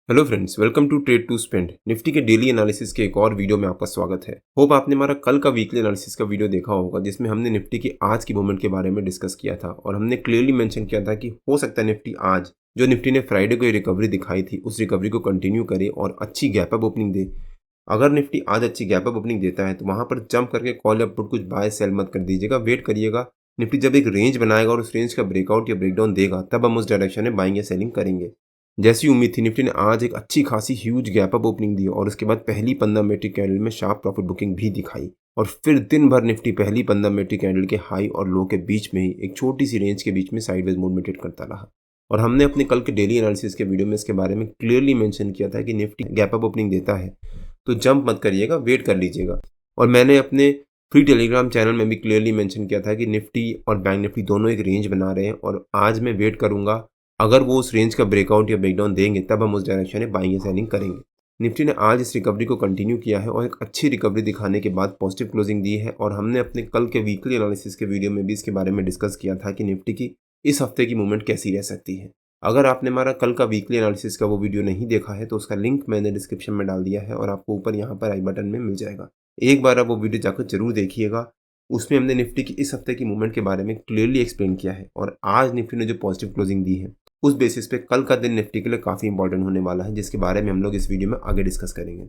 Hello friends, welcome to trade to spend. Nifty के daily analysis के एक और वीडियो में आपका स्वागत है। होप आपने हमारा कल का वीकली एनालिसिस का वीडियो देखा होगा, जिसमें हमने निफ्टी की आज की मूवमेंट के बारे में डिस्कस किया था और हमने क्लियरली मेंशन किया था कि हो सकता है निफ्टी आज जो निफ्टी ने फ्राइडे को ये रिकवरी दिखाई थी उस रिकवरी को कंटिन्यू करे और अच्छी गैप अप ओपनिंग दे। अगर निफ्टी आज अच्छी गैप अप ओपनिंग देता है तो वहां पर जंप करके कॉल या पुट कुछ बाय सेल मत कर दीजिएगा, वेट करिएगा। निफ्टी जब एक रेंज बनाएगा और उस रेंज का ब्रेकआउट या ब्रेकडाउन देगा तब हम उस डायरेक्शन में बाइंग या सेलिंग करेंगे। जैसी उम्मीद थी, निफ्टी ने आज एक अच्छी खासी ह्यूज गैप अप ओपनिंग दी और उसके बाद पहली 15 मिनट कैंडल में शार्प प्रॉफिट बुकिंग भी दिखाई और फिर दिन भर निफ्टी पहली 15 मिनट कैंडल के हाई और लो के बीच में ही एक छोटी सी रेंज के बीच में साइडवेज मूव में ट्रेड करता रहा। और हमने अपने कल के डेली एनालिसिस के वीडियो में इसके बारे में क्लियरली मेंशन किया था कि निफ्टी गैप अप ओपनिंग देता है तो जंप मत करिएगा, वेट कर लीजिएगा। और मैंने अपने फ्री टेलीग्राम चैनल में भी क्लियरली मेंशन किया था कि निफ्टी और बैंक निफ्टी दोनों एक रेंज बना रहे हैं और आज मैं वेट करूंगा। अगर वो उस रेंज का ब्रेकआउट या ब्रेकडाउन देंगे तब हम उस डायरेक्शन में बाइंग या सेलिंग करेंगे। निफ्टी ने आज इस रिकवरी को कंटिन्यू किया है और एक अच्छी रिकवरी दिखाने के बाद पॉजिटिव क्लोजिंग दी है। और हमने अपने कल के वीकली एनालिसिस के वीडियो में भी इसके बारे में डिस्कस किया था कि निफ्टी की इस हफ्ते की मूवमेंट कैसी रह सकती है। अगर आपने हमारा कल का वीकली एनालिसिस का वो वीडियो नहीं देखा है तो उसका लिंक मैंने डिस्क्रिप्शन में डाल दिया है और आपको ऊपर यहाँ पर आई बटन में मिल जाएगा। एक बार आप वो वीडियो जाकर जरूर देखिएगा। उसमें हमने निफ्टी की इस हफ्ते की मूवमेंट के बारे में क्लियरली एक्सप्लेन किया है और आज निफ्टी ने जो पॉजिटिव क्लोजिंग दी है उस बेसिस पे कल का दिन निफ्टी के लिए काफ़ी इंपॉर्टेंट होने वाला है, जिसके बारे में हम लोग इस वीडियो में आगे डिस्कस करेंगे।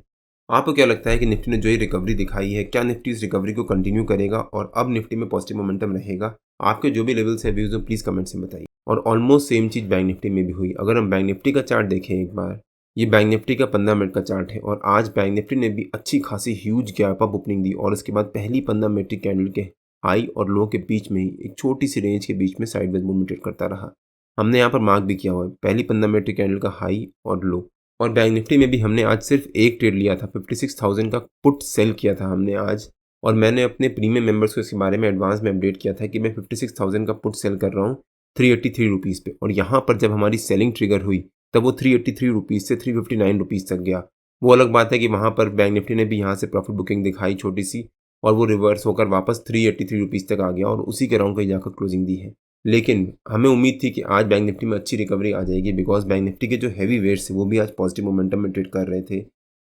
आपको क्या लगता है कि निफ्टी ने जो ये रिकवरी दिखाई है, क्या निफ्टी इस रिकवरी को कंटिन्यू करेगा और अब निफ्टी में पॉजिटिव मोमेंटम रहेगा? आपके जो भी लेवल्स है व्यूज प्लीज कमेंट से बताइए। और ऑलमोस्ट सेम चीज बैंक निफ्टी में भी हुई। अगर हम बैंक निफ्टी का चार्ट देखें एक बार, ये बैंक निफ्टी का 15 मिनट का चार्ट है और आज बैंक निफ्टी ने भी अच्छी खासी ह्यूज गैप अप ओपनिंग दी और उसके बाद पहली 15 मिनट की कैंडल के हाई और लो के बीच में ही एक छोटी सी रेंज के बीच में साइडवेज मूवमेंट ट्रेड करता रहा। हमने यहाँ पर मार्क भी किया हुआ है पहली 15 मिनट की कैंडल का हाई और लो। और बैंक निफ्टी में भी हमने आज सिर्फ एक ट्रेड लिया था, 56,000 का पुट सेल किया था हमने आज। और मैंने अपने प्रीमियम मेंबर्स को इसके बारे में एडवांस में अपडेट किया था कि मैं 56,000 का पुट सेल कर रहा हूँ 383 रुपीज़ पे। और यहाँ पर जब हमारी सेलिंग ट्रिगर हुई तब वो 383 रुपीज़ से 359 रुपीज़ तक गया। वो अलग बात है कि वहाँ पर बैंक निफ्टी ने भी यहाँ से प्रॉफिट बुकिंग दिखाई छोटी सी और वो रिवर्स होकर वापस 383 रुपीज़ तक आ गया और उसी के राउंड कहीं जाकर क्लोजिंग दी है। लेकिन हमें उम्मीद थी कि आज बैंक निफ्टी में अच्छी रिकवरी आ जाएगी, बिकॉज बैंक निफ्टी के जो हैवी वेट्स है वो भी आज पॉजिटिव मोमेंटम में ट्रेड कर रहे थे।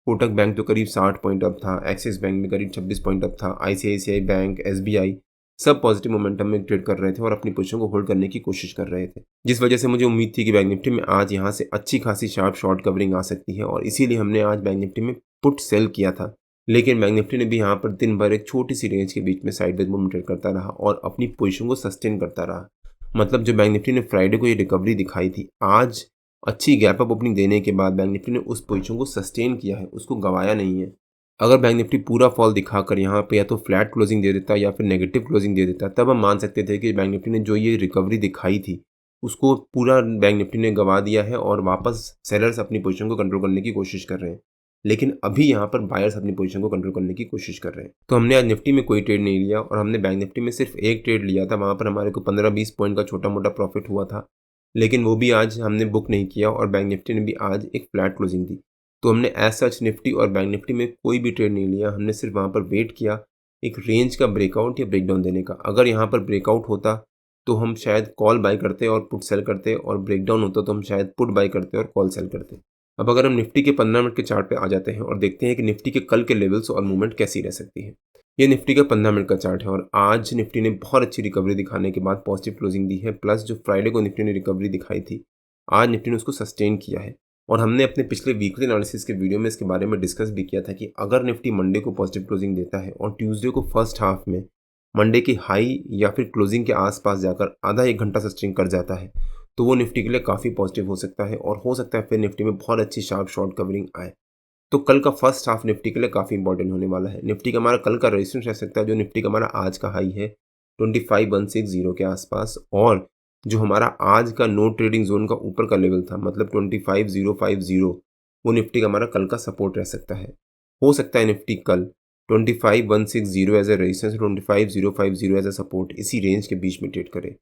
कोटक बैंक तो करीब 60 पॉइंट अप था, एक्सिस बैंक में करीब 26 पॉइंट अप था, आईसीआईसीआई बैंक, एसबीआई सब पॉजिटिव मोमेंटम में ट्रेड कर रहे थे और अपनी पोजीशन को होल्ड करने की कोशिश कर रहे थे, जिस वजह से मुझे उम्मीद थी कि बैंक निफ्टी में आज यहाँ से अच्छी खासी शार्प शॉर्ट कवरिंग आ सकती है और इसीलिए हमने आज बैंक निफ्टी में पुट सेल किया था। लेकिन बैंक निफ्टी ने भी यहाँ पर दिन भर एक छोटी सी रेंज के बीच में साइडवेज मूवमेंट ट्रेड करता रहा और अपनी पोजीशन को सस्टेन करता रहा। मतलब जो बैंक निफ्टी ने फ्राइडे को ये रिकवरी दिखाई थी, आज अच्छी गैप अप ओपनिंग देने के बाद बैंक निफ्टी ने उस पोजीशन को सस्टेन किया है, उसको गंवाया नहीं है। अगर बैंक निफ्टी पूरा फॉल दिखाकर यहाँ पे या तो फ्लैट क्लोजिंग दे देता या फिर नेगेटिव क्लोजिंग दे देता तब हम मान सकते थे कि बैंक निफ्टी ने जो ये रिकवरी दिखाई थी उसको पूरा बैंक निफ्टी ने गंवा दिया है और वापस सेलर्स अपनी पोजीशन को कंट्रोल करने की कोशिश कर रहे हैं। लेकिन अभी यहाँ पर बायर्स अपनी पोजीशन को कंट्रोल करने की कोशिश कर रहे हैं। तो हमने आज निफ्टी में कोई ट्रेड नहीं लिया और हमने बैंक निफ्टी में सिर्फ एक ट्रेड लिया था, वहाँ पर हमारे को 15-20 पॉइंट का छोटा मोटा प्रॉफिट हुआ था, लेकिन वो भी आज हमने बुक नहीं किया और बैंक निफ्टी ने भी आज एक फ्लैट क्लोजिंग दी। तो हमने एज सच निफ्टी और बैंक निफ्टी में कोई भी ट्रेड नहीं लिया, हमने सिर्फ वहाँ पर वेट किया एक रेंज का ब्रेकआउट या ब्रेकडाउन देने का। अगर यहाँ पर ब्रेकआउट होता तो हम शायद कॉल बाय करते और पुट सेल करते, और ब्रेकडाउन होता तो हम शायद पुट बाय करते और कॉल सेल करते। अब अगर हम निफ्टी के 15 मिनट के चार्ट पे आ जाते हैं और देखते हैं कि निफ्टी के कल के लेवल्स और मूवमेंट कैसी रह सकती है। ये निफ्टी का 15 मिनट का चार्ट है और आज निफ्टी ने बहुत अच्छी रिकवरी दिखाने के बाद पॉजिटिव क्लोजिंग दी है, प्लस जो फ्राइडे को निफ्टी ने रिकवरी दिखाई थी आज निफ्टी ने उसको सस्टेन किया है। और हमने अपने पिछले वीकली एनालिसिस के वीडियो में इसके बारे में डिस्कस भी किया था कि अगर निफ्टी मंडे को पॉजिटिव क्लोजिंग देता है और ट्यूसडे को फर्स्ट हाफ में मंडे की हाई या फिर क्लोजिंग के आसपास जाकर आधा एक घंटा सस्टेन कर जाता है तो वो निफ्टी के लिए काफ़ी पॉजिटिव हो सकता है और हो सकता है फिर निफ्टी में बहुत अच्छी शार्प शॉर्ट कवरिंग आए। तो कल का फर्स्ट हाफ निफ्टी के लिए काफ़ी इंपॉर्टेंट होने वाला है। निफ्टी का हमारा कल का रेजिस्टेंस रह सकता है जो निफ्टी का हमारा आज का हाई है 25,160 के आसपास, और जो हमारा आज का नो ट्रेडिंग जोन का ऊपर का लेवल था मतलब 25,050 वो निफ्टी का हमारा कल का सपोर्ट रह सकता है। हो सकता है निफ्टी कल 25,160 as a resistance, 25,050 as a support, इसी रेंज के बीच में ट्रेड करे।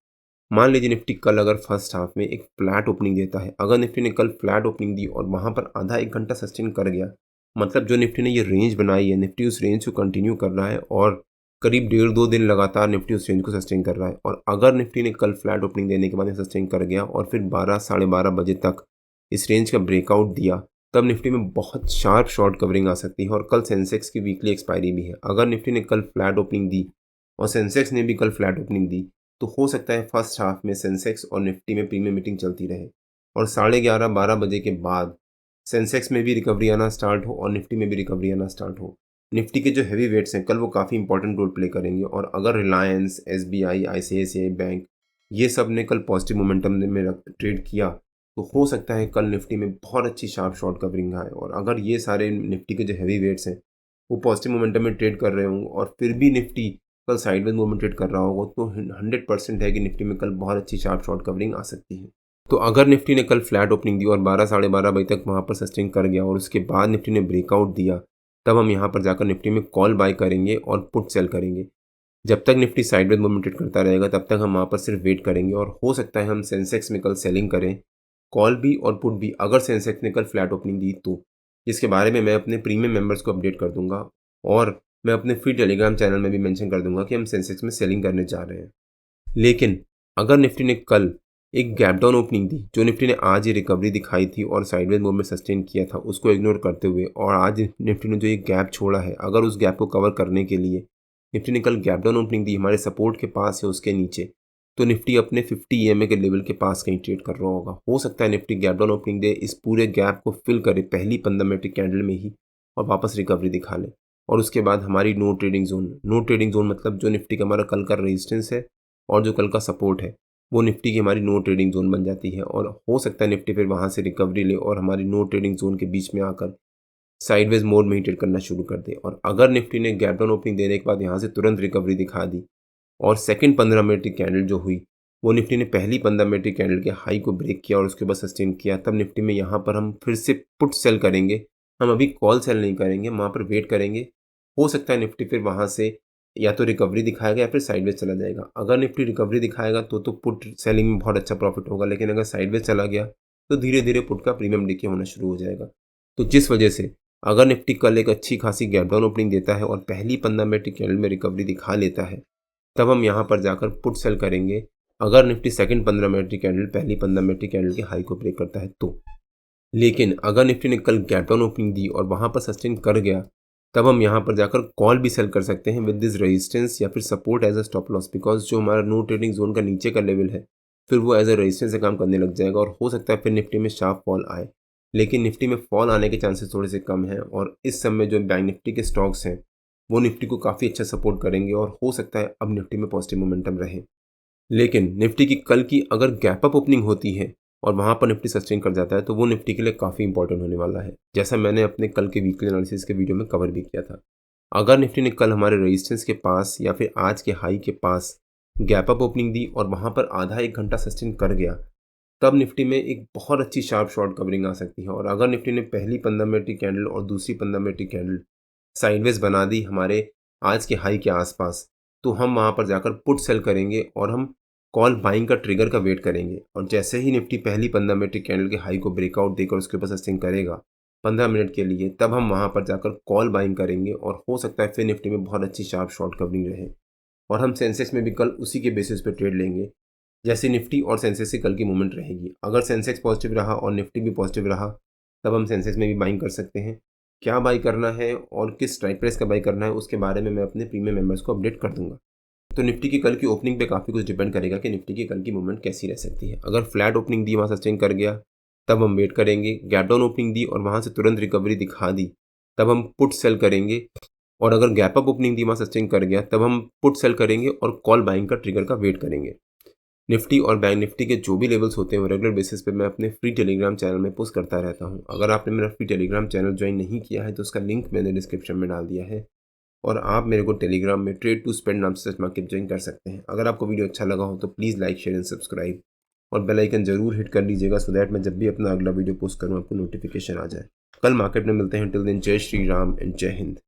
मान लीजिए निफ्टी कल अगर फर्स्ट हाफ में एक फ्लैट ओपनिंग देता है, अगर निफ्टी ने कल फ्लैट ओपनिंग दी और वहाँ पर आधा एक घंटा सस्टेन कर गया, मतलब जो निफ्टी ने ये रेंज बनाई है निफ्टी उस रेंज को कंटिन्यू कर रहा है और करीब 1.5-2 दिन लगातार निफ्टी उस रेंज को सस्टेन कर रहा है। और अगर निफ्टी ने कल फ्लैट ओपनिंग देने के बाद सस्टेन कर गया और फिर 12 साढ़े 12 बजे तक इस रेंज का ब्रेकआउट दिया तब निफ्टी में बहुत शार्प शॉर्ट कवरिंग आ सकती है। और कल सेंसेक्स की वीकली एक्सपायरी भी है। अगर निफ्टी ने कल फ्लैट ओपनिंग दी और सेंसेक्स ने भी कल फ्लैट ओपनिंग दी तो हो सकता है फर्स्ट हाफ में सेंसेक्स और निफ्टी में प्रीमियम मीटिंग चलती रहे और 11:30-12 बजे के बाद सेंसेक्स में भी रिकवरी आना स्टार्ट हो और निफ्टी में भी रिकवरी आना स्टार्ट हो। निफ्टी के जो हैवी वेट्स हैं कल वो काफ़ी इंपॉर्टेंट रोल प्ले करेंगे और अगर रिलायंस, एसबीआई, आईसीआईसीआई बैंक ये सब ने कल पॉजिटिव मोमेंटम में ट्रेड किया तो हो सकता है कल निफ्टी में बहुत अच्छी शार्प शॉर्ट कवरिंग आए। और अगर ये सारे निफ्टी के जो हैवी वेट्स हैं वो पॉजिटिव मोमेंटम में ट्रेड कर रहे हों और फिर भी निफ्टी कल साइडवेज मूवमेंट ट्रेड कर रहा होगा तो 100% है कि निफ्टी में कल बहुत अच्छी शार्प शॉर्ट कवरिंग आ सकती है। तो अगर निफ्टी ने कल फ्लैट ओपनिंग दी और 12-12:30 बजे तक वहाँ पर सस्टेन कर गया और उसके बाद निफ्टी ने ब्रेकआउट दिया तब हम यहाँ पर जाकर निफ्टी में कॉल बाय करेंगे और पुट सेल करेंगे। जब तक निफ्टी साइडवेज मूवमेंट ट्रेड करता रहेगा तब तक हम वहाँ पर सिर्फ वेट करेंगे और हो सकता है हम सेंसेक्स में कल सेलिंग करें, कॉल भी और पुट भी अगर सेंसेक्स ने कल फ्लैट ओपनिंग दी तो, जिसके बारे में मैं अपने प्रीमियम मेंबर्स को अपडेट कर दूंगा और मैं अपने फ्री टेलीग्राम चैनल में भी मेंशन कर दूंगा कि हम सेंसेक्स में सेलिंग करने जा रहे हैं। लेकिन अगर निफ्टी ने कल एक गैप डाउन ओपनिंग दी जो निफ्टी ने आज ही रिकवरी दिखाई थी और साइडवेज मूवमेंट सस्टेन किया था उसको इग्नोर करते हुए और आज निफ्टी ने जो एक गैप छोड़ा है अगर उस गैप को कवर करने के लिए निफ्टी ने कल गैप डाउन ओपनिंग दी हमारे सपोर्ट के पास है उसके नीचे तो निफ्टी अपने 50 EMA के लेवल के पास कहीं ट्रेड कर रहा होगा। हो सकता है निफ्टी गैप डाउन ओपनिंग दे, इस पूरे गैप को फिल करे पहली 15 मिनट की कैंडल में ही और वापस रिकवरी दिखा ले और उसके बाद हमारी नो ट्रेडिंग जोन मतलब जो निफ्टी का हमारा कल का रेजिस्टेंस है और जो कल का सपोर्ट है वो निफ्टी की हमारी नो ट्रेडिंग जोन बन जाती है और हो सकता है निफ्टी फिर वहाँ से रिकवरी ले और हमारी नो ट्रेडिंग जोन के बीच में आकर साइडवेज मोड में ही ट्रेड करना शुरू कर दे। और अगर निफ्टी ने गैप डाउन ओपनिंग देने के बाद यहाँ से तुरंत रिकवरी दिखा दी और सेकंड 15 मिनट की कैंडल जो हुई वो निफ्टी ने पहली 15 मिनट की कैंडल के हाई को ब्रेक किया और उसके बाद सस्टेन किया तब निफ्टी में यहाँ पर हम फिर से पुट सेल करेंगे। हम अभी कॉल सेल नहीं करेंगे, वहाँ पर वेट करेंगे। हो सकता है निफ्टी फिर वहाँ से या तो रिकवरी दिखाएगा या फिर साइडवेज चला जाएगा। अगर निफ्टी रिकवरी दिखाएगा तो पुट सेलिंग में बहुत अच्छा प्रॉफिट होगा, लेकिन अगर साइडवेज चला गया तो धीरे धीरे पुट का प्रीमियम डीके होना शुरू हो जाएगा। तो जिस वजह से अगर निफ्टी कल एक अच्छी खासी गैप डाउन ओपनिंग देता है और पहली 15 मिनट की कैंडल में रिकवरी दिखा लेता है तब हम यहाँ पर जाकर पुट सेल करेंगे अगर निफ्टी सेकंड 15 मिनट की कैंडल पहली 15 मिनट की कैंडल के हाई को ब्रेक करता है तो। लेकिन अगर निफ्टी ने कल गैप डाउन ओपनिंग दी और वहाँ पर सस्टेन कर गया तब हम यहाँ पर जाकर कॉल भी सेल कर सकते हैं विद दिस रेजिस्टेंस या फिर support as a stop loss, because जो हमारा नो ट्रेडिंग जोन का नीचे का लेवल है फिर वो एज अ रेजिस्टेंस से काम करने लग जाएगा और हो सकता है फिर निफ्टी में शार्प फॉल आए। लेकिन निफ्टी में फॉल आने के चांसेस थोड़े से कम हैं और इस समय जो बैंक निफ्टी के स्टॉक्स हैं वो निफ्टी को काफ़ी अच्छा सपोर्ट करेंगे और हो सकता है अब निफ्टी में पॉजिटिव मोमेंटम रहे। लेकिन निफ्टी की कल की अगर गैप अप ओपनिंग होती है और वहाँ पर निफ्टी सस्टेन कर जाता है तो वो निफ्टी के लिए काफ़ी इंपॉर्टेंट होने वाला है, जैसा मैंने अपने कल के वीकली एनालिसिस के वीडियो में कवर भी किया था। अगर निफ्टी ने कल हमारे रेजिस्टेंस के पास या फिर आज के हाई के पास गैप अप ओपनिंग दी और वहाँ पर आधा एक घंटा सस्टेन कर गया तब निफ्टी में एक बहुत अच्छी शार्प शॉर्ट कवरिंग आ सकती है। और अगर निफ्टी ने पहली 15 मिनट की कैंडल और दूसरी 15 मिनट की कैंडल साइडवेज बना दी हमारे आज के हाई के आसपास तो हम वहाँ पर जाकर पुट सेल करेंगे और हम कॉल बाइंग का ट्रिगर का वेट करेंगे। और जैसे ही निफ्टी पहली 15 मिनट की कैंडल के हाई को ब्रेकआउट देकर उसके ऊपर सस्टेन करेगा 15 मिनट के लिए तब हम वहाँ पर जाकर कॉल बाइंग करेंगे और हो सकता है फिर निफ्टी में बहुत अच्छी शार्प शॉर्ट कवरिंग रहे और हम सेंसेक्स में भी कल उसी के बेसिस पे ट्रेड लेंगे जैसे निफ्टी और सेंसेक्स से कल की मूवमेंट रहेगी। अगर सेंसेक्स पॉजिटिव रहा और निफ्टी भी पॉजिटिव रहा तब हम सेंसेक्स में भी बाइंग कर सकते हैं। क्या बाई करना है और किस स्ट्राइक प्राइस का बाई करना है उसके बारे में मैं अपने प्रीमियम मेंबर्स को अपडेट कर दूंगा। तो निफ्टी की कल की ओपनिंग पे काफ़ी कुछ डिपेंड करेगा कि निफ्टी की कल की मूवमेंट कैसी रह सकती है। अगर फ्लैट ओपनिंग दी वहाँ सस्टेन कर गया तब हम वेट करेंगे, गैप डाउन ओपनिंग दी और वहाँ से तुरंत रिकवरी दिखा दी तब हम पुट सेल करेंगे और अगर गैप अप ओपनिंग दी वहाँ सस्टेन कर गया तब हम पुट सेल करेंगे और कॉल बाइंग का ट्रिगर का वेट करेंगे। निफ्टी और बैंक निफ्टी के जो भी लेवल्स होते हैं वो रेगुलर बेसिस पे मैं अपने फ्री टेलीग्राम चैनल में पोस्ट करता रहता हूँ। अगर आपने मेरा फ्री टेलीग्राम चैनल ज्वाइन नहीं किया है तो उसका लिंक मैंने डिस्क्रिप्शन में डाल दिया है और आप मेरे को टेलीग्राम में ट्रेड टू स्पेंड नाम से सर्च मार्केट ज्वाइन कर सकते हैं। अगर आपको वीडियो अच्छा लगा हो तो please like share and subscribe और बेल आइकन जरूर हिट कर लीजिएगा सो दैट मैं जब भी अपना अगला वीडियो पोस्ट करूँ आपको नोटिफिकेशन आ जाए। कल मार्केट में मिलते हैं, टिल देन जय श्री राम एंड जय हिंद।